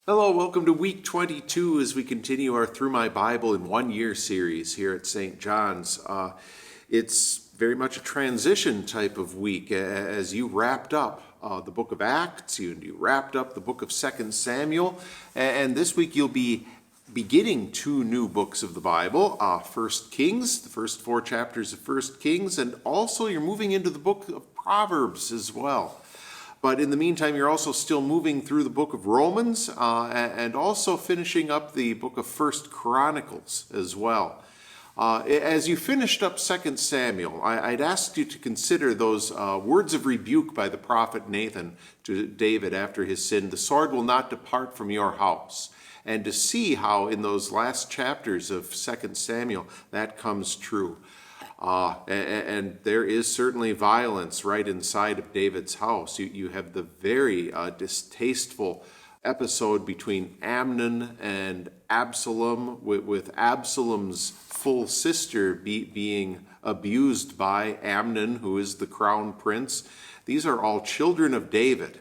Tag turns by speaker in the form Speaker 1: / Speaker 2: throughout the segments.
Speaker 1: Hello, welcome to week 22 as we continue our Through My Bible in 1 Year series here at St. John's. It's very much a transition type of week as you wrapped up the book of Acts, you wrapped up the book of 2 Samuel, and this week you'll be beginning 2 new books of the Bible, 1 Kings, the first 4 chapters of 1 Kings, and also you're moving into the book of Proverbs as well. But in the meantime, you're also still moving through the book of Romans and also finishing up the book of 1 Chronicles as well. As you finished up 2 Samuel, I'd ask you to consider those words of rebuke by the prophet Nathan to David after his sin. The sword will not depart from your house. And to see how in those last chapters of 2 Samuel that comes true. And there is certainly violence right inside of David's house. You have the very distasteful episode between Amnon and Absalom, with Absalom's full sister being abused by Amnon, who is the crown prince. These are all children of David.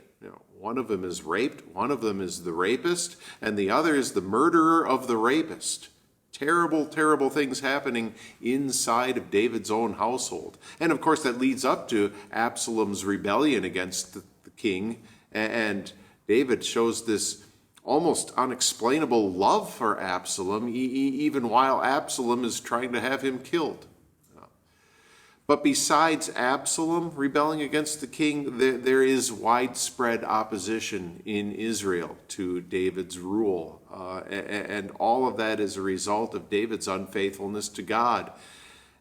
Speaker 1: One of them is raped, one of them is the rapist, and the other is the murderer of the rapist. Terrible, terrible things happening inside of David's own household. And of course that leads up to Absalom's rebellion against the king. And David shows this almost unexplainable love for Absalom, even while Absalom is trying to have him killed. But besides Absalom rebelling against the king, there is widespread opposition in Israel to David's rule. And all of that is a result of David's unfaithfulness to God.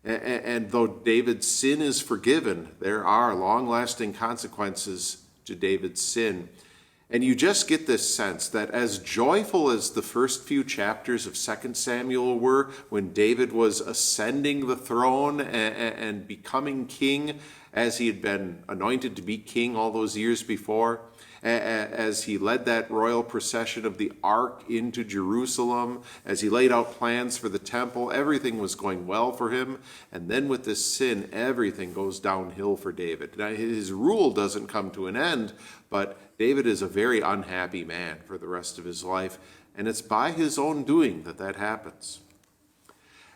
Speaker 1: And though David's sin is forgiven, there are long-lasting consequences to David's sin. And you just get this sense that as joyful as the first few chapters of 2 Samuel were, when David was ascending the throne and becoming king, as he had been anointed to be king all those years before, as he led that royal procession of the ark into Jerusalem, as he laid out plans for the temple, everything was going well for him. And then with this sin, everything goes downhill for David. Now, his rule doesn't come to an end, but David is a very unhappy man for the rest of his life, and it's by his own doing that happens.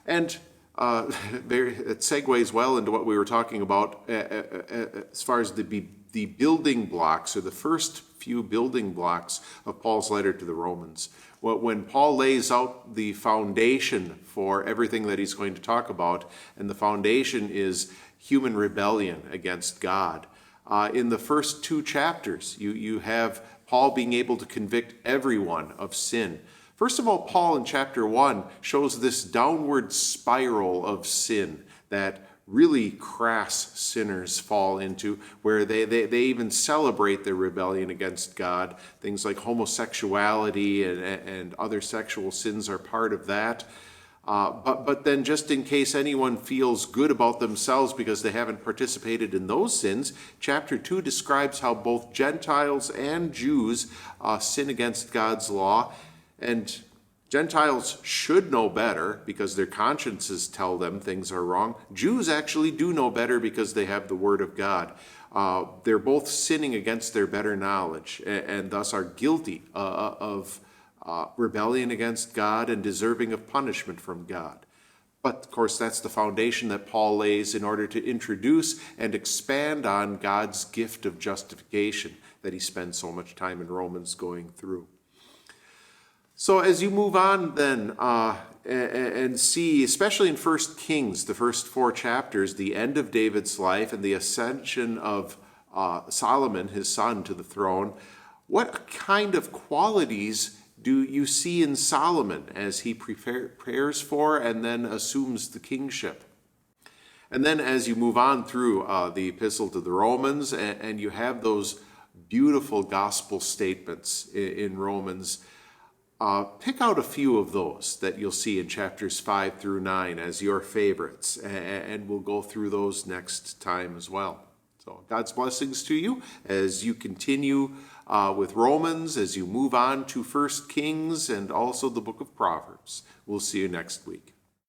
Speaker 1: And it segues well into what we were talking about as far as the building blocks, or the first few building blocks of Paul's letter to the Romans. When Paul lays out the foundation for everything that he's going to talk about, and the foundation is human rebellion against God. In the first 2 chapters, you have Paul being able to convict everyone of sin. First of all, Paul in chapter 1 shows this downward spiral of sin that really crass sinners fall into, where they even celebrate their rebellion against God. Things like homosexuality and other sexual sins are part of that. But then, just in case anyone feels good about themselves because they haven't participated in those sins, chapter 2 describes how both Gentiles and Jews sin against God's law. And Gentiles should know better because their consciences tell them things are wrong. Jews actually do know better because they have the Word of God. They're both sinning against their better knowledge and thus are guilty of rebellion against God and deserving of punishment from God. But of course, that's the foundation that Paul lays in order to introduce and expand on God's gift of justification that he spends so much time in Romans going through. So as you move on then and see, especially in 1 Kings, the first 4 chapters, the end of David's life and the ascension of Solomon, his son, to the throne, what kind of qualities do you see in Solomon as he prepares for and then assumes the kingship? And then as you move on through the epistle to the Romans, and you have those beautiful gospel statements in Romans, pick out a few of those that you'll see in chapters 5 through 9 as your favorites, and we'll go through those next time as well. So God's blessings to you as you continue with Romans, as you move on to 1 Kings and also the book of Proverbs. We'll see you next week.